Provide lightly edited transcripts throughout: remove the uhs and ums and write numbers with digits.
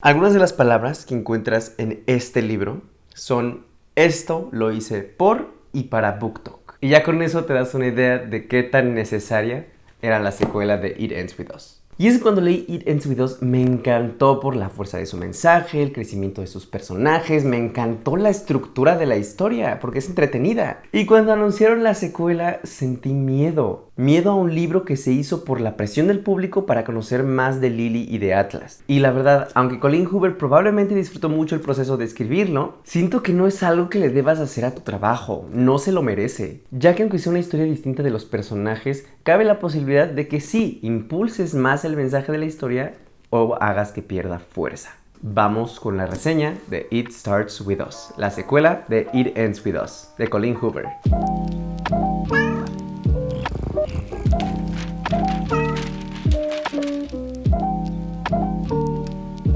Algunas de las palabras que encuentras en este libro son esto lo hice por y para BookTok. Y ya con eso te das una idea de qué tan necesaria era la secuela de It Ends With Us. Y es que cuando leí It Ends With Us me encantó por la fuerza de su mensaje, el crecimiento de sus personajes, me encantó la estructura de la historia porque es entretenida. Y cuando anunciaron la secuela sentí miedo. Miedo a un libro que se hizo por la presión del público para conocer más de Lily y de Atlas. Y la verdad, aunque Colleen Hoover probablemente disfrutó mucho el proceso de escribirlo, siento que no es algo que le debas hacer a tu trabajo, no se lo merece. Ya que aunque sea una historia distinta de los personajes, cabe la posibilidad de que sí, impulses más el mensaje de la historia o hagas que pierda fuerza. Vamos con la reseña de It Starts With Us, la secuela de It Ends With Us, de Colleen Hoover.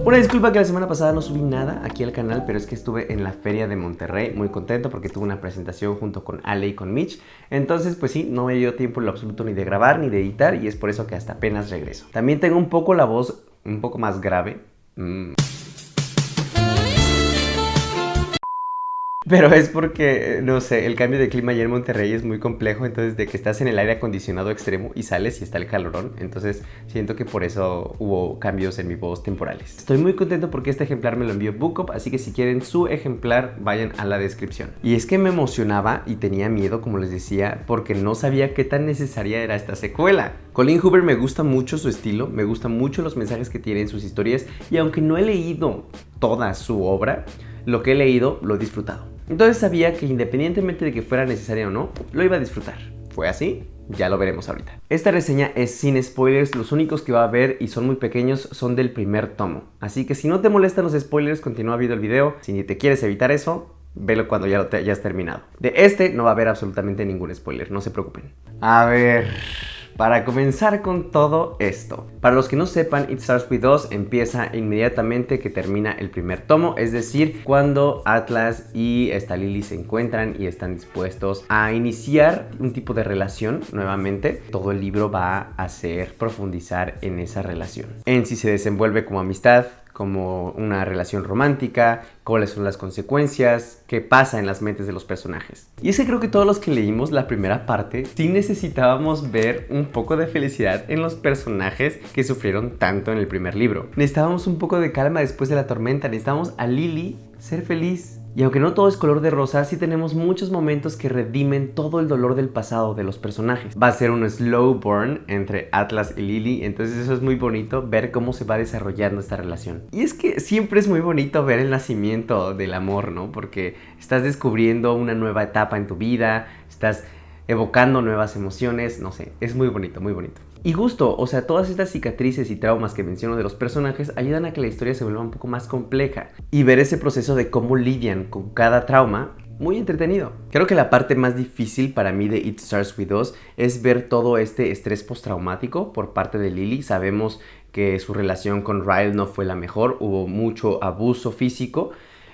Una disculpa que la semana pasada no subí nada aquí al canal, pero es que estuve en la Feria de Monterrey muy contento porque tuve una presentación junto con Ale y con Mitch. Entonces, pues sí, no me dio tiempo en lo absoluto ni de grabar ni de editar y es por eso que hasta apenas regreso. También tengo un poco la voz un poco más grave. Pero es porque, no sé, el cambio de clima allá en Monterrey es muy complejo, entonces de que estás en el aire acondicionado extremo y sales y está el calorón, entonces siento que por eso hubo cambios en mi voz temporales. Estoy muy contento porque este ejemplar me lo envió BookUp, así que si quieren su ejemplar, vayan a la descripción. Y es que me emocionaba y tenía miedo, como les decía, porque no sabía qué tan necesaria era esta secuela. Colleen Hoover me gusta mucho su estilo, me gustan mucho los mensajes que tiene en sus historias y aunque no he leído toda su obra, lo que he leído lo he disfrutado. Entonces sabía que independientemente de que fuera necesario o no, lo iba a disfrutar. ¿Fue así? Ya lo veremos ahorita. Esta reseña es sin spoilers, los únicos que va a haber y son muy pequeños son del primer tomo. Así que si no te molestan los spoilers, continúa viendo el video. Si te quieres evitar eso, velo cuando ya hayas terminado. De este no va a haber absolutamente ningún spoiler, no se preocupen. A ver... Para comenzar con todo esto, para los que no sepan, It Starts With Us empieza inmediatamente que termina el primer tomo, es decir, cuando Atlas y esta Lily se encuentran y están dispuestos a iniciar un tipo de relación nuevamente. Todo el libro va a hacer profundizar en esa relación, en si se desenvuelve como amistad, como una relación romántica, cuáles son las consecuencias, qué pasa en las mentes de los personajes. Y es que creo que todos los que leímos la primera parte sí necesitábamos ver un poco de felicidad en los personajes que sufrieron tanto en el primer libro. Necesitábamos un poco de calma después de la tormenta, necesitábamos a Lily ser feliz. Y aunque no todo es color de rosa, sí tenemos muchos momentos que redimen todo el dolor del pasado de los personajes. Va a ser un slow burn entre Atlas y Lily, entonces eso es muy bonito, ver cómo se va desarrollando esta relación. Y es que siempre es muy bonito ver el nacimiento del amor, ¿no? Porque estás descubriendo una nueva etapa en tu vida, estás evocando nuevas emociones, no sé, es muy bonito, muy bonito. Y justo, o sea, todas estas cicatrices y traumas que menciono de los personajes ayudan a que la historia se vuelva un poco más compleja y ver ese proceso de cómo lidian con cada trauma, muy entretenido. Creo que la parte más difícil para mí de It Starts With Us es ver todo este estrés postraumático por parte de Lily. Sabemos que su relación con Ryle no fue la mejor, hubo mucho abuso físico.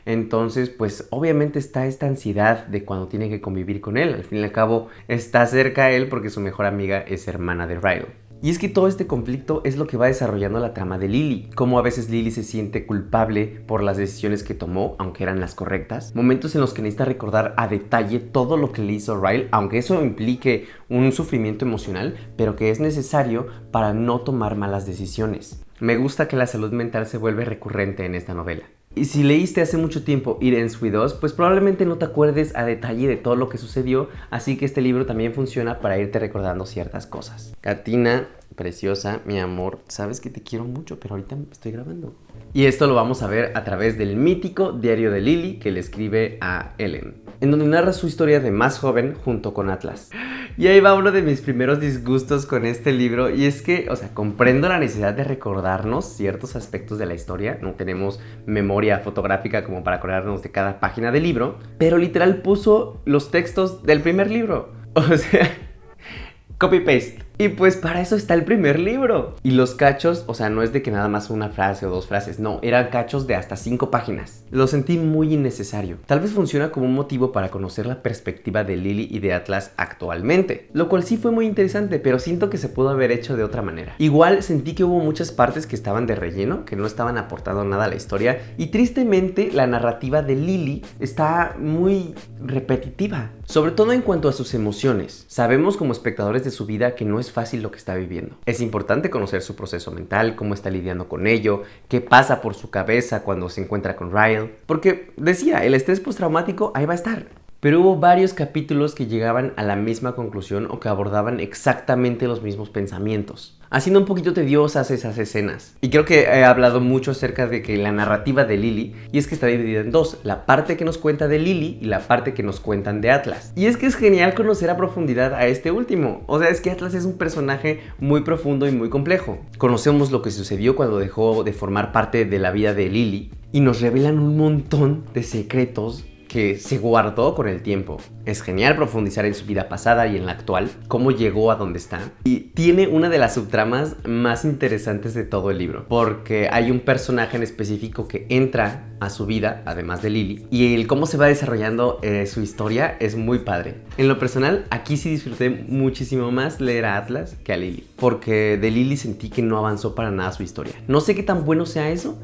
Entonces, pues obviamente está esta ansiedad de cuando tiene que convivir con él. Al fin y al cabo, está cerca a él porque su mejor amiga es hermana de Ryle. Y es que todo este conflicto es lo que va desarrollando la trama de Lily. Cómo a veces Lily se siente culpable por las decisiones que tomó, aunque eran las correctas. Momentos en los que necesita recordar a detalle todo lo que le hizo Ryle, aunque eso implique un sufrimiento emocional, pero que es necesario para no tomar malas decisiones. Me gusta que la salud mental se vuelve recurrente en esta novela. Y si leíste hace mucho tiempo It Ends With Us, pues probablemente no te acuerdes a detalle de todo lo que sucedió, así que este libro también funciona para irte recordando ciertas cosas. Katina, preciosa, mi amor, sabes que te quiero mucho, pero ahorita estoy grabando. Y esto lo vamos a ver a través del mítico diario de Lily que le escribe a Ellen, en donde narra su historia de más joven junto con Atlas. Y ahí va uno de mis primeros disgustos con este libro, y es que, o sea, comprendo la necesidad de recordarnos ciertos aspectos de la historia, no tenemos memoria fotográfica como para acordarnos de cada página del libro, pero literal puso los textos del primer libro, o sea, copy-paste. Y pues para eso está el primer libro. Y los cachos, o sea, no es de que nada más una frase o dos frases, no, eran cachos de hasta 5 páginas. Lo sentí muy innecesario. Tal vez funciona como un motivo para conocer la perspectiva de Lily y de Atlas actualmente, lo cual sí fue muy interesante, pero siento que se pudo haber hecho de otra manera. Igual sentí que hubo muchas partes que estaban de relleno, que no estaban aportando nada a la historia, y tristemente la narrativa de Lily está muy repetitiva, sobre todo en cuanto a sus emociones. Sabemos como espectadores de su vida que no es fácil lo que está viviendo. Es importante conocer su proceso mental, cómo está lidiando con ello, qué pasa por su cabeza cuando se encuentra con Ryle, porque decía, el estrés postraumático ahí va a estar. Pero hubo varios capítulos que llegaban a la misma conclusión o que abordaban exactamente los mismos pensamientos, haciendo un poquito tediosas esas escenas. Y creo que he hablado mucho acerca de que la narrativa de Lily, y es que está dividida en dos, la parte que nos cuenta de Lily y la parte que nos cuentan de Atlas. Y es que es genial conocer a profundidad a este último. O sea, es que Atlas es un personaje muy profundo y muy complejo. Conocemos lo que sucedió cuando dejó de formar parte de la vida de Lily y nos revelan un montón de secretos que se guardó con el tiempo. Es genial profundizar en su vida pasada y en la actual, cómo llegó a donde está. Y tiene una de las subtramas más interesantes de todo el libro, porque hay un personaje en específico que entra a su vida, además de Lily, y el cómo se va desarrollando su historia es muy padre. En lo personal, aquí sí disfruté muchísimo más leer a Atlas que a Lily, porque de Lily sentí que no avanzó para nada su historia. No sé qué tan bueno sea eso,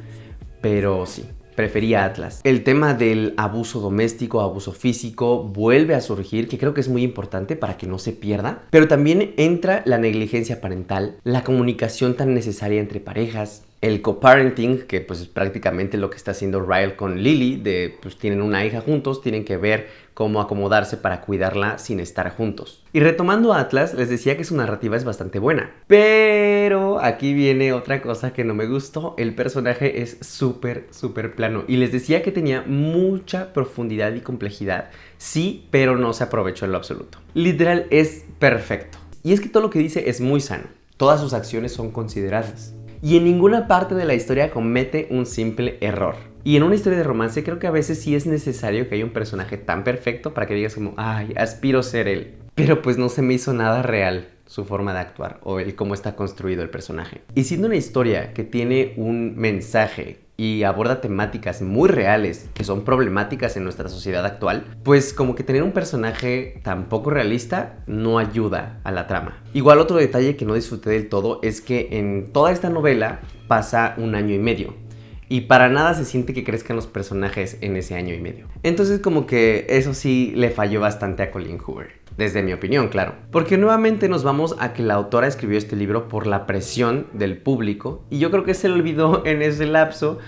pero sí. Prefería Atlas. El tema del abuso doméstico, abuso físico, vuelve a surgir, que creo que es muy importante para que no se pierda. Pero también entra la negligencia parental, la comunicación tan necesaria entre parejas, el co-parenting, que pues es prácticamente lo que está haciendo Ryle con Lily, pues tienen una hija juntos, tienen que ver cómo acomodarse para cuidarla sin estar juntos. Y retomando a Atlas, les decía que su narrativa es bastante buena, pero aquí viene otra cosa que no me gustó. El personaje es súper plano, y les decía que tenía mucha profundidad y complejidad, sí, pero no se aprovechó en lo absoluto. Literal, es perfecto. Y es que todo lo que dice es muy sano, todas sus acciones son consideradas, y en ninguna parte de la historia comete un simple error. Y en una historia de romance creo que a veces sí es necesario que haya un personaje tan perfecto para que digas como, ay, aspiro a ser él. Pero pues no se me hizo nada real su forma de actuar o el cómo está construido el personaje. Y siendo una historia que tiene un mensaje y aborda temáticas muy reales que son problemáticas en nuestra sociedad actual, pues como que tener un personaje tan poco realista no ayuda a la trama. Igual otro detalle que no disfruté del todo es que en toda esta novela pasa 1 año y medio. Y para nada se siente que crezcan los personajes en ese 1 año y medio. Entonces como que eso sí le falló bastante a Colleen Hoover. Desde mi opinión, claro. Porque nuevamente nos vamos a que la autora escribió este libro por la presión del público. Y yo creo que se le olvidó en ese lapso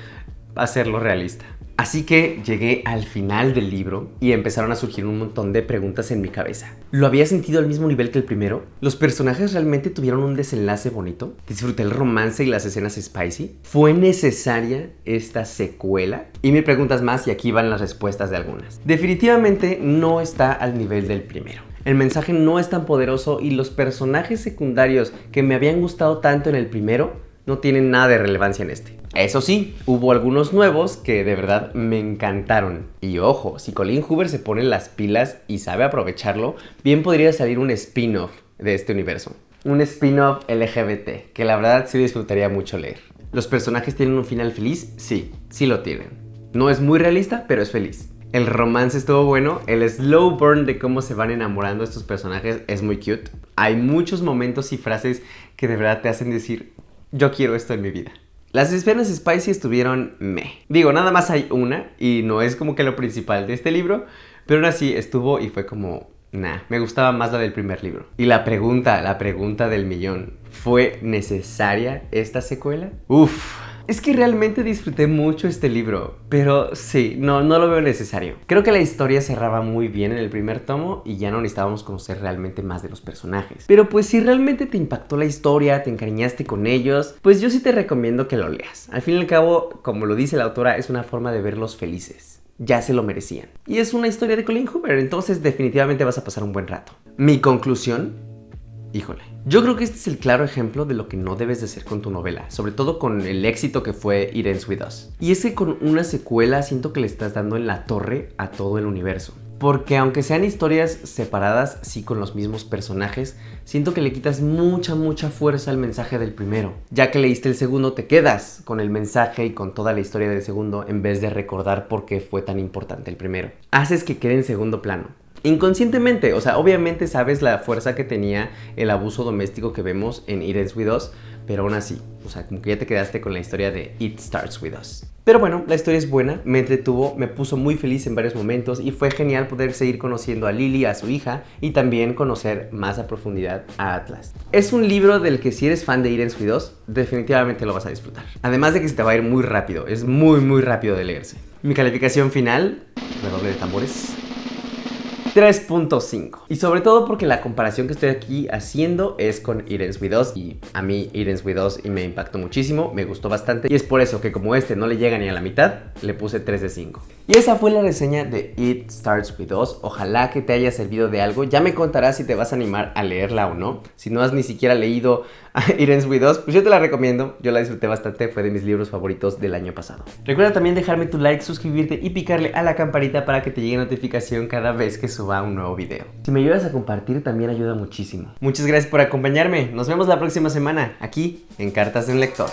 hacerlo realista. Así que llegué al final del libro y empezaron a surgir un montón de preguntas en mi cabeza. ¿Lo había sentido al mismo nivel que el primero? ¿Los personajes realmente tuvieron un desenlace bonito? ¿Disfruté el romance y las escenas spicy? ¿Fue necesaria esta secuela? Y mil preguntas más, y aquí van las respuestas de algunas. Definitivamente no está al nivel del primero. El mensaje no es tan poderoso y los personajes secundarios que me habían gustado tanto en el primero no tienen nada de relevancia en este. Eso sí, hubo algunos nuevos que de verdad me encantaron. Y ojo, si Colleen Hoover se pone las pilas y sabe aprovecharlo, bien podría salir un spin-off de este universo. Un spin-off LGBT, que la verdad sí disfrutaría mucho leer. ¿Los personajes tienen un final feliz? Sí, sí lo tienen. No es muy realista, pero es feliz. El romance estuvo bueno, el slow burn de cómo se van enamorando estos personajes es muy cute. Hay muchos momentos y frases que de verdad te hacen decir, yo quiero esto en mi vida. Las escenas spicy estuvieron meh. Digo, nada más hay una y no es como que lo principal de este libro, pero aún así estuvo y fue como, nah, me gustaba más la del primer libro. Y la pregunta del millón, ¿fue necesaria esta secuela? Uf. Es que realmente disfruté mucho este libro, pero sí, no lo veo necesario. Creo que la historia cerraba muy bien en el primer tomo y ya no necesitábamos conocer realmente más de los personajes. Pero pues si realmente te impactó la historia, te encariñaste con ellos, pues yo sí te recomiendo que lo leas. Al fin y al cabo, como lo dice la autora, es una forma de verlos felices. Ya se lo merecían. Y es una historia de Colleen Hoover, entonces definitivamente vas a pasar un buen rato. Mi conclusión... Híjole, yo creo que este es el claro ejemplo de lo que no debes de hacer con tu novela, sobre todo con el éxito que fue It Ends With Us. Y es que con una secuela siento que le estás dando en la torre a todo el universo. porque aunque sean historias separadas, sí con los mismos personajes, siento que le quitas mucha fuerza al mensaje del primero. Ya que leíste el segundo, te quedas con el mensaje y con toda la historia del segundo en vez de recordar por qué fue tan importante el primero. Haces que quede en segundo plano. Inconscientemente, o sea, obviamente sabes la fuerza que tenía el abuso doméstico que vemos en It Ends With Us, pero aún así, o sea, como que ya te quedaste con la historia de It Starts With Us. Pero bueno, la historia es buena, me entretuvo, me puso muy feliz en varios momentos y fue genial poder seguir conociendo a Lily, a su hija, y también conocer más a profundidad a Atlas. Es un libro del que si eres fan de It Ends With Us, definitivamente lo vas a disfrutar. Además de que se te va a ir muy rápido, es muy rápido de leerse. Mi calificación final, redoble de tambores, 3.5. Y sobre todo porque la comparación que estoy aquí haciendo es con It Ends With Us. Y a mí It Ends With Us y me impactó muchísimo, me gustó bastante. Y es por eso que como este no le llega ni a la mitad, le puse 3 de 5. Y esa fue la reseña de It Starts With Us. Ojalá que te haya servido de algo. Ya me contarás si te vas a animar a leerla o no. Si no has ni siquiera leído It Ends With Us, pues yo te la recomiendo. Yo la disfruté bastante, fue de mis libros favoritos del año pasado. Recuerda también dejarme tu like, suscribirte y picarle a la campanita para que te llegue notificación cada vez que suba un nuevo video. Si me ayudas a compartir también ayuda muchísimo. Muchas gracias por acompañarme. Nos vemos la próxima semana aquí en Cartas de un Lector.